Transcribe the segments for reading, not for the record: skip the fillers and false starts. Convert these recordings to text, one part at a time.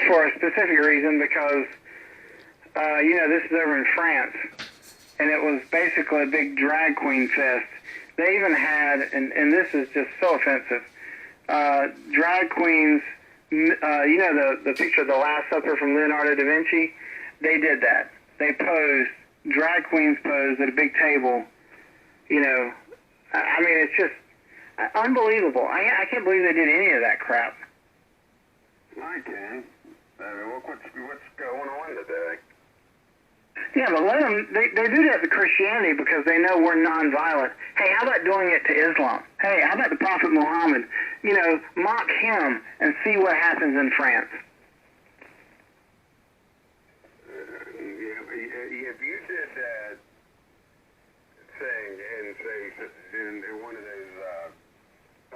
for a specific reason because, this is over in France, and it was basically a big drag queen fest. They even had, and this is just so offensive, drag queens, the picture of the Last Supper from Leonardo da Vinci, they did that. They posed, drag queens posed at a big table, I mean, it's just unbelievable. I can't believe they did any of that crap. I can. Look what's going on today. Yeah, but let them, they do that to Christianity because they know we're nonviolent. Hey, how about doing it to Islam? Hey, how about the Prophet Muhammad? Mock him and see what happens in France. If you did that thing in one of those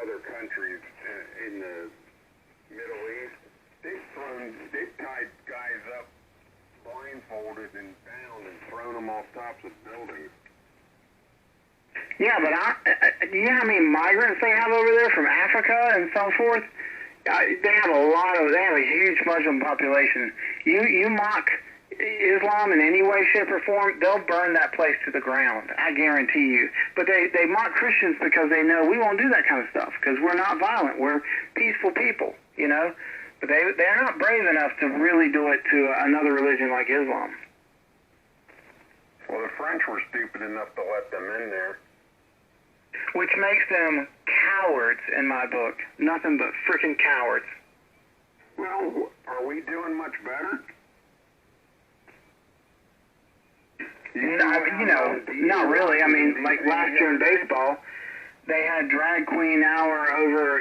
other countries in the Middle East, they've tied guys up blindfolded and bound and thrown them off tops of buildings. Yeah, but do you know how many migrants they have over there from Africa and so forth? They have a huge Muslim population. You mock Islam in any way, shape, or form, they'll burn that place to the ground. I guarantee you. But they mock Christians because they know we won't do that kind of stuff because we're not violent. We're peaceful people, But they're not brave enough to really do it to another religion like Islam. Well, the French were stupid enough to let them in there. Which makes them cowards in my book. Nothing but freaking cowards. Well, are we doing much better? Not really. I mean, like last year in baseball, they had drag queen hour over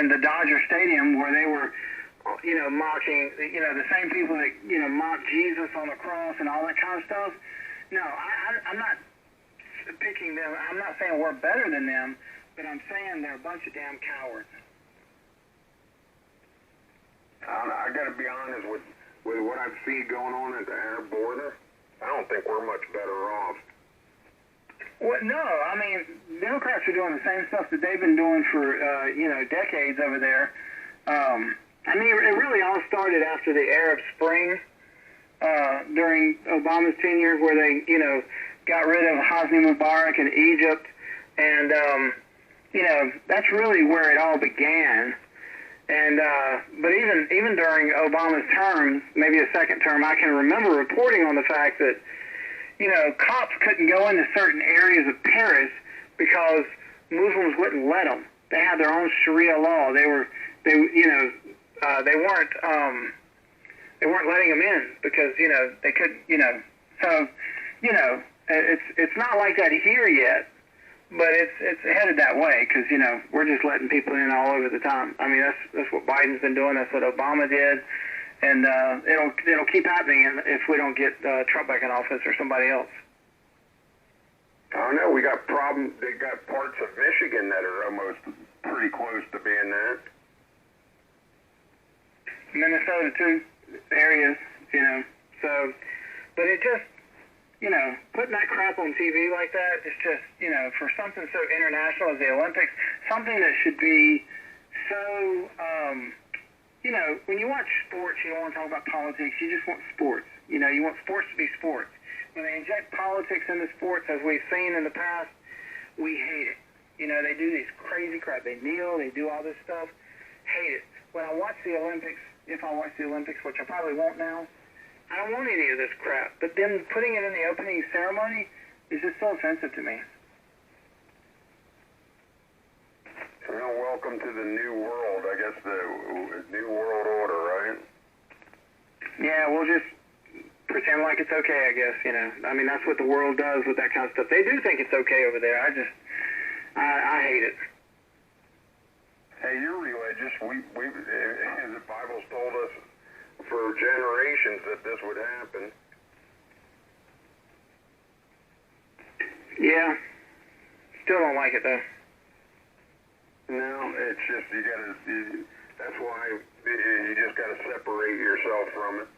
in the Dodger Stadium where they were, mocking, the same people that, mock Jesus on the cross and all that kind of stuff. No, I'm not picking them. I'm not saying we're better than them, but I'm saying they're a bunch of damn cowards. I got to be honest with what I see going on at the Arab border. I don't think we're much better off. Well, no, I mean, Democrats are doing the same stuff that they've been doing for, decades over there. I mean, it really all started after the Arab Spring during Obama's tenure where they, got rid of Hosni Mubarak in Egypt. And, that's really where it all began. And but even during Obama's term, maybe a second term, I can remember reporting on the fact that cops couldn't go into certain areas of Paris because Muslims wouldn't let them. They had their own Sharia law. They weren't letting them in because they could so it's not like that here yet. But it's headed that way because, we're just letting people in all over the time. I mean, that's what Biden's been doing. That's what Obama did. And it'll keep happening if we don't get Trump back in office or somebody else. I don't know. We got problems. They got parts of Michigan that are almost pretty close to being that. Minnesota, too, areas, So, but it just... putting that crap on TV like that, it's just, for something so international as the Olympics, something that should be so, when you watch sports, you don't want to talk about politics, you just want sports. You want sports to be sports. When they inject politics into sports, as we've seen in the past, we hate it. They do these crazy crap. They kneel, they do all this stuff. Hate it. When I watch the Olympics, if I watch the Olympics, which I probably won't now, I don't want any of this crap. But then putting it in the opening ceremony is just so offensive to me. Well, welcome to the new world. I guess the new world order, right? Yeah, we'll just pretend like it's okay, I guess, I mean, that's what the world does with that kind of stuff. They do think it's okay over there. I hate it. Hey, you're religious. The Bible's told us for generations that this would happen. Yeah. Still don't like it, though. No, it's just, that's why you just got to separate yourself from it.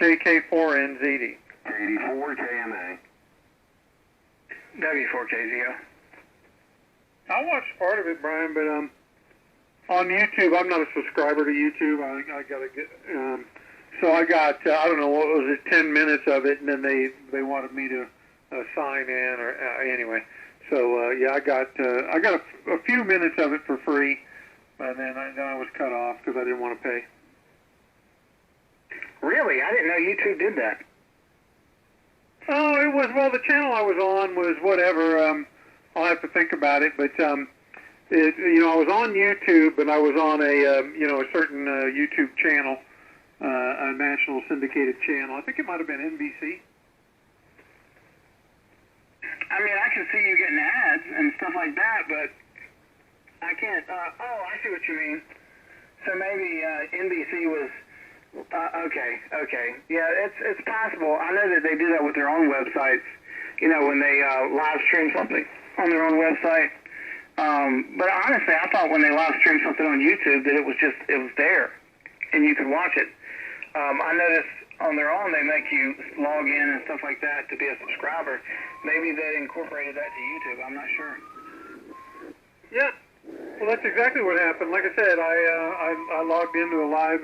KK4NZD. KD4KMA. W4KZO. I watched part of it, Brian, but on YouTube. I'm not a subscriber to YouTube. I gotta get. So I got I don't know what was it, 10 minutes of it, and then they wanted me to sign in or anyway. So yeah, I got a few minutes of it for free, and then I was cut off because I didn't want to pay. Really? I didn't know YouTube did that. Oh, it was, well, the channel I was on was whatever. I'll have to think about it, but I was on YouTube, and I was on a certain YouTube channel, a national syndicated channel. I think it might have been NBC. I mean, I can see you getting ads and stuff like that, but I can't. I see what you mean. So maybe NBC was. Okay. Yeah, it's possible. I know that they do that with their own websites, when they live stream something on their own website. But honestly, I thought when they live stream something on YouTube that it was there, and you could watch it. I noticed on their own they make you log in and stuff like that to be a subscriber. Maybe they incorporated that to YouTube. I'm not sure. Yeah. Well, that's exactly what happened. Like I said, I logged into a live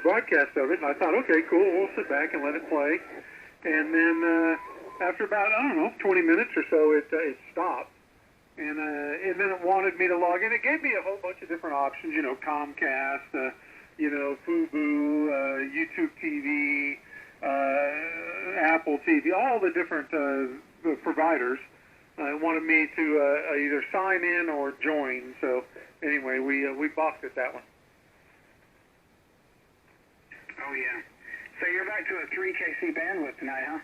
broadcast of it, and I thought, okay, cool, we'll sit back and let it play. And then after about, 20 minutes or so, it stopped. And then it wanted me to log in. It gave me a whole bunch of different options, Comcast, Fubu, YouTube TV, Apple TV, all the different providers. Wanted me to either sign in or join. So anyway, we balked at that one. Oh yeah. So you're back to a 3 kc bandwidth tonight, huh?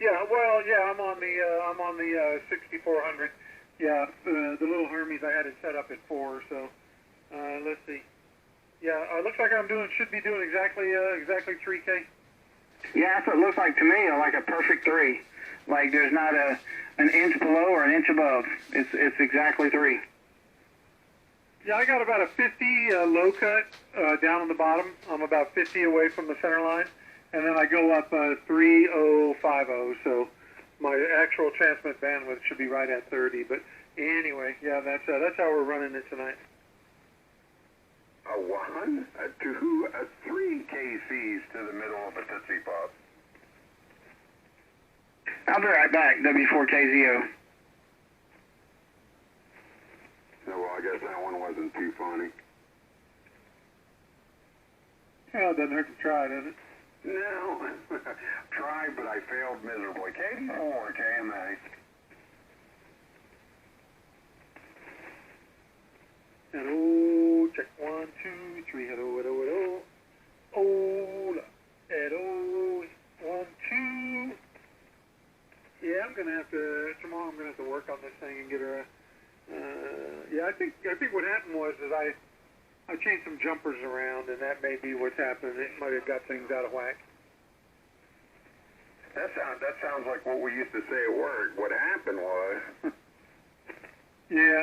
Yeah. Well, yeah. I'm on the 6400. Yeah. The little Hermes, I had it set up at 4. So let's see. Yeah. Looks like should be doing exactly 3K. Yeah, that's what it looks like to me. Like a perfect 3. Like there's not an inch below or an inch above. It's exactly 3. Yeah, I got about a 50 low cut down on the bottom. I'm about 50 away from the center line, and then I go up 3050. So my actual transmit bandwidth should be right at 30. But anyway, yeah, that's how we're running it tonight. A 1, a 2, a 3 kcs to the middle of a Tootsie Pop. I'll be right back. W4KZO. Well, I guess that one wasn't too funny. Well, it doesn't hurt to try, does it? No. Tried, but I failed miserably. Katie 4, KMA. Hello, check 1, 2, 3. Hello. Hola. Hello. 1, 2. Yeah, tomorrow I'm gonna have to work on this thing and get her yeah, I think what happened was that I changed some jumpers around, and that may be what's happened. It might have got things out of whack. That sounds like what we used to say at work. What happened was... Yeah.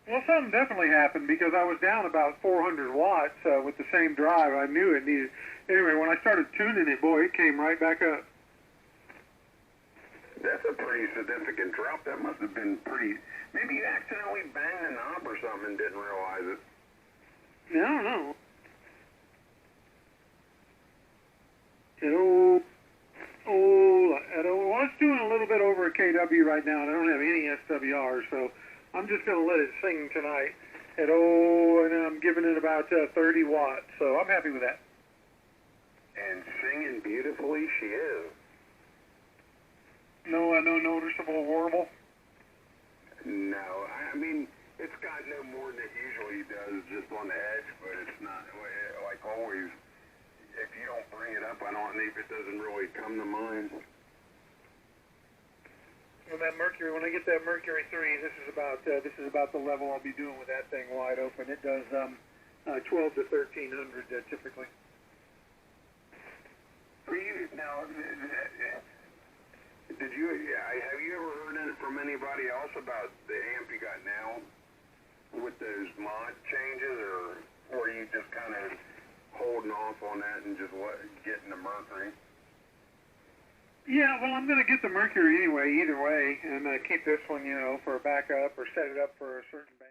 Well, something definitely happened because I was down about 400 watts with the same drive. I knew it needed... Anyway, when I started tuning it, boy, it came right back up. That's a pretty significant drop. That must have been pretty... Maybe you accidentally banged a knob or something and didn't realize it. I don't know. Hello. Well, it's doing a little bit over a KW right now, and I don't have any SWR, so I'm just going to let it sing tonight. And I'm giving it about 30 watts, so I'm happy with that. And singing beautifully she is. No noticeable warble? No, I mean, it's got no more than it usually does just on the edge, but it's not, like always, if you don't bring it up, I don't think it doesn't really come to mind. Well, that Mercury, when I get that Mercury 3, this is about the level I'll be doing with that thing wide open. It does 12 to 1300 typically. Now, have you ever heard from anybody else about the amp you got now with those mod changes, or are you just kind of holding off on that and just getting the Mercury? Yeah, well, I'm going to get the Mercury anyway, either way, and keep this one, for a backup or set it up for a certain bank.